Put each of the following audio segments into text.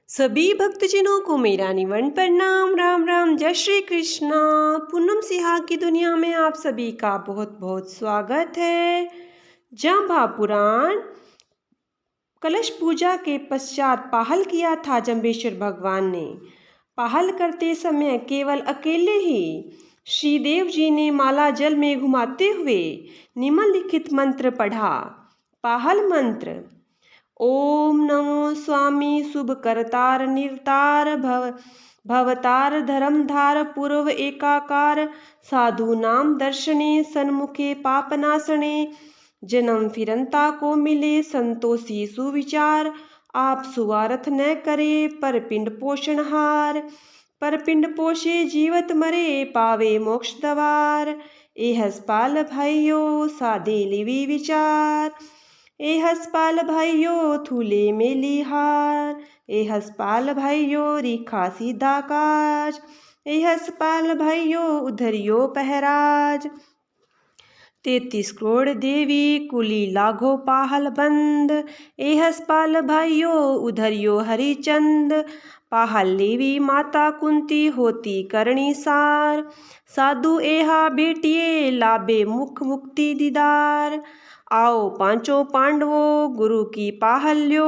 सभी भक्तजनों को मेरा निवन प्रणाम। राम राम, जय श्री कृष्णा। पूनम सिहा की दुनिया में आप सभी का बहुत बहुत स्वागत है। जांबा पुराण। कलश पूजा के पश्चात पाहल किया था जम्बेश्वर भगवान ने। पाहल करते समय केवल अकेले ही श्रीदेव जी ने माला जल में घुमाते हुए निम्नलिखित मंत्र पढ़ा। पाहल मंत्र। ओम नमो स्वामी शुभ करतार निरतार भवतार धर्मधार पूर्व एकाकार साधु नाम दर्शने सन्मुखे पापनाशने जन्म फिरंता को मिले संतोषी सुविचार आप सुवारथ न करे पर पिंड पोषणहार पर पिंड पोषे जीवत मरे पावे मोक्ष द्वार ए हसपाल भाइयों साधे लिवी विचार ए हसपाल भाइयों थूले में लिहार ए हसपाल भाइयों रिखा सीधा काज ए हसपाल भाइयों उधरियो पहराज 33 करोड़ देवी कुली लाघो पाहल बंद ए हसपाल भाइयों उधरियो हरिचंद पाहल लेवी माता कुंती होती करणी सार साधु एहा बेटिए लाबे मुख मुक्ति दीदार आओ पांचों पांडवों गुरु की पाहल ल्यो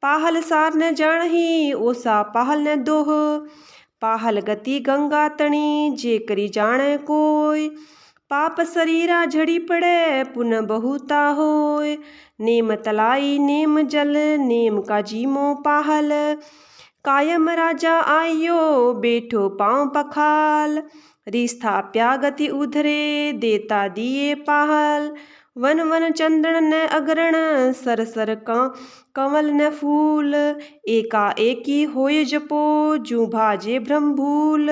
पाहल सार न जानही ओसा पाहल न दोह पाहल गति गंगा तणी जे करी जाने कोय पाप शरीरा झड़ी पड़े पुन बहुता होय नेम तलाई नेम जल नेम का जीमो पाहल कायम राजा आयो बैठो पाँव पखाल रिस्था प्यागति उधरे देता दिए पाहल वन वन चंद्रण न अग्रण सर सर कमल न फूल एका एकी होय जपो जू भाजे भ्रम भूल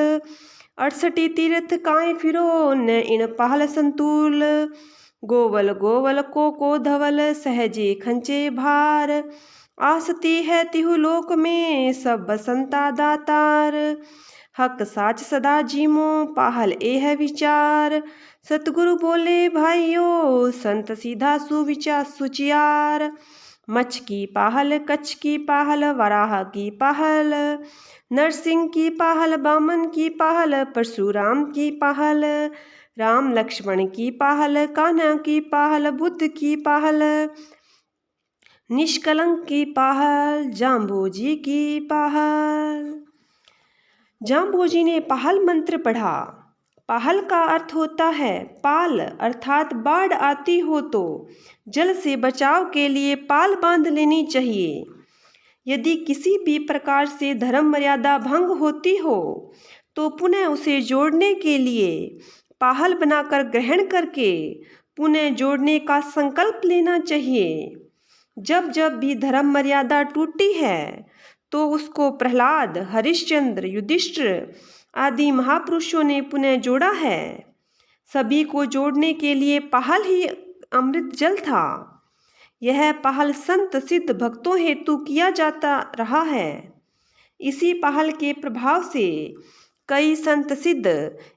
68 तीर्थ काय फिरो न इन पाहल संतूल गोवल गोवल को धवल सहजे खंचे भार आसती है तिहु लोक में सब बसंता दातार हक साच सदा जीमो पाहल एह विचार सतगुरु बोले भाइयों संत सीधा सुविचार सुचियार मच्छ की पाहल कच्छ की पाहल वराह की पाहल नरसिंह की पाहल बामन की पाहल परशुराम की पाहल राम लक्ष्मण की पाहल कान्हा की पाहल बुद्ध की पाहल निष्कलंक की पाहल जाम्बोजी की पाहल। जाम्बोजी ने पाहल मंत्र पढ़ा। पाहल का अर्थ होता है पाल, अर्थात बाढ़ आती हो तो जल से बचाव के लिए पाल बांध लेनी चाहिए। यदि किसी भी प्रकार से धर्म मर्यादा भंग होती हो तो पुनः उसे जोड़ने के लिए पाहल बनाकर ग्रहण करके पुनः जोड़ने का संकल्प लेना चाहिए। जब जब भी धर्म मर्यादा टूटी है तो उसको प्रहलाद, हरिश्चंद्र, युधिष्ठिर आदि महापुरुषों ने पुनः जोड़ा है। सभी को जोड़ने के लिए पाहल ही अमृत जल था। यह पाहल संत सिद्ध भक्तों हेतु किया जाता रहा है। इसी पाहल के प्रभाव से कई संत सिद्ध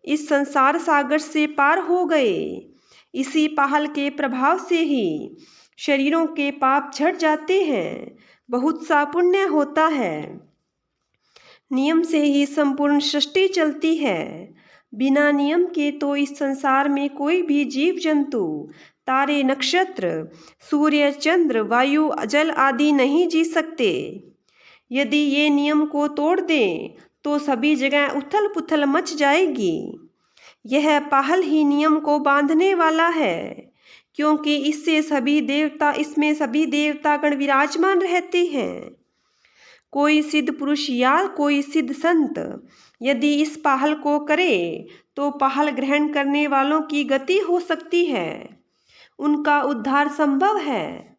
इस संसार सागर से पार हो गए। इसी पाहल के प्रभाव से ही शरीरों के पाप झड़ जाते हैं, बहुत सा पुण्य होता है। नियम से ही संपूर्ण सृष्टि चलती है। बिना नियम के तो इस संसार में कोई भी जीव जंतु, तारे, नक्षत्र, सूर्य, चंद्र, वायु, जल आदि नहीं जी सकते। यदि ये नियम को तोड़ दें तो सभी जगह उथल पुथल मच जाएगी। यह पाहल ही नियम को बांधने वाला है, क्योंकि इसमें सभी देवतागण विराजमान रहते हैं। कोई सिद्ध पुरुष या कोई सिद्ध संत यदि इस पाहल को करे तो पाहल ग्रहण करने वालों की गति हो सकती है, उनका उद्धार संभव है।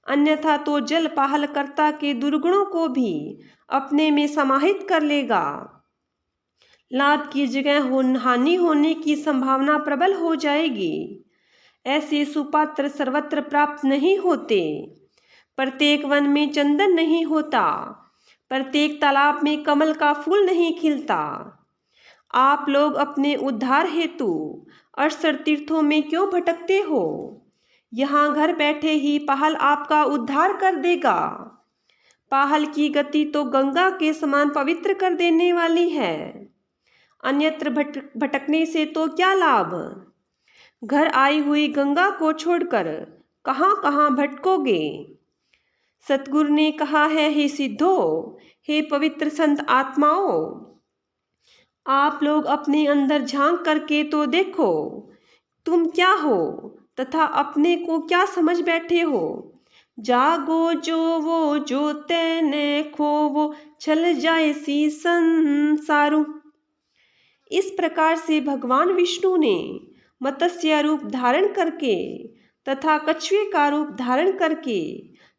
अन्यथा तो जल पाहल कर्ता के दुर्गुणों को भी अपने में समाहित कर लेगा। लाभ की जगह हानि होने की संभावना प्रबल हो जाएगी। ऐसे सुपात्र सर्वत्र प्राप्त नहीं होते। प्रत्येक वन में चंदन नहीं होता, प्रत्येक तालाब में कमल का फूल नहीं खिलता। आप लोग अपने उद्धार हेतु 68 तीर्थों में क्यों भटकते हो? यहाँ घर बैठे ही पाहल आपका उद्धार कर देगा। पाहल की गति तो गंगा के समान पवित्र कर देने वाली है। अन्यत्र भटकने से तो क्या लाभ। घर आई हुई गंगा को छोड़कर कहाँ कहाँ भटकोगे। सतगुरु ने कहा है, हे सिद्धो, हे पवित्र संत आत्माओं, आप लोग अपने अंदर झांक करके तो देखो तुम क्या हो तथा अपने को क्या समझ बैठे हो। जागो जो वो जो तैने खो वो चल जाए सी संसारू। इस प्रकार से भगवान विष्णु ने मत्स्य रूप धारण करके तथा कछुए का रूप धारण करके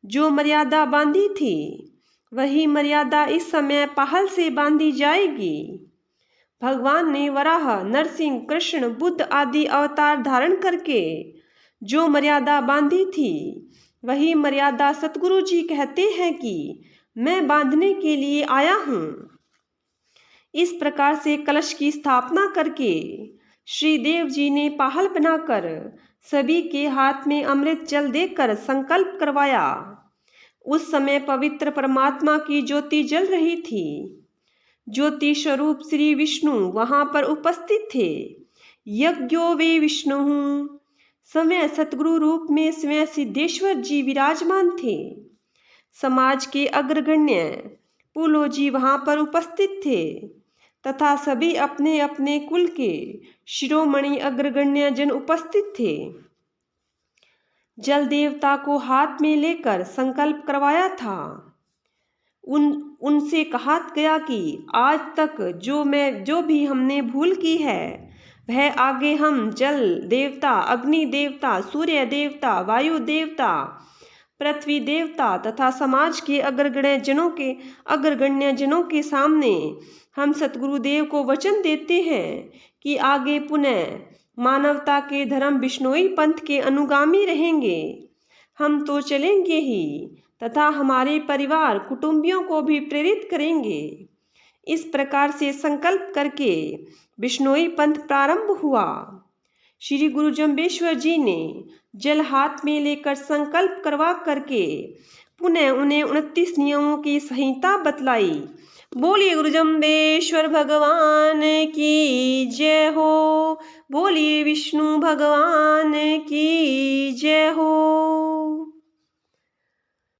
जो मर्यादा बांधी थी, वही मर्यादा इस समय पाहल से बांधी जाएगी। भगवान ने वराह, नरसिंह, कृष्ण, बुद्ध आदि अवतार धारण करके जो मर्यादा बांधी थी, वही मर्यादा सतगुरु जी कहते हैं कि मैं बांधने के लिए आया हूँ। इस प्रकार से कलश की स्थापना करके श्री देव जी ने पाहल बनाकर सभी के हाथ में अमृत जल देकर संकल्प करवाया। उस समय पवित्र परमात्मा की ज्योति जल रही थी। ज्योति स्वरूप श्री विष्णु वहां पर उपस्थित थे। यज्ञो वे विष्णु, स्वयं सतगुरु रूप में स्वयं सिद्धेश्वर जी विराजमान थे। समाज के अग्रगण्य पुलो जी वहां पर उपस्थित थे तथा सभी अपने अपने कुल के शिरोमणि अग्रगण्य जन उपस्थित थे। जल देवता को हाथ में लेकर संकल्प करवाया था। उनसे कहा गया कि आज तक जो भी हमने भूल की है, वह आगे हम जल देवता, अग्नि देवता, सूर्य देवता, वायु देवता, पृथ्वी देवता तथा समाज के अग्रगण्य जनों के सामने हम सतगुरुदेव को वचन देते हैं कि आगे पुनः मानवता के धर्म बिश्नोई पंथ के अनुगामी रहेंगे। हम तो चलेंगे ही तथा हमारे परिवार कुटुंबियों को भी प्रेरित करेंगे। इस प्रकार से संकल्प करके बिश्नोई पंथ प्रारंभ हुआ। श्री गुरु जम्बेश्वर जी ने जल हाथ में लेकर संकल्प करवा करके पुनः उन्हें 29 नियमों की संहिता बतलाई। बोलिए गुरु जम्बेश्वर भगवान की जय हो। बोलिए विष्णु भगवान की जय हो।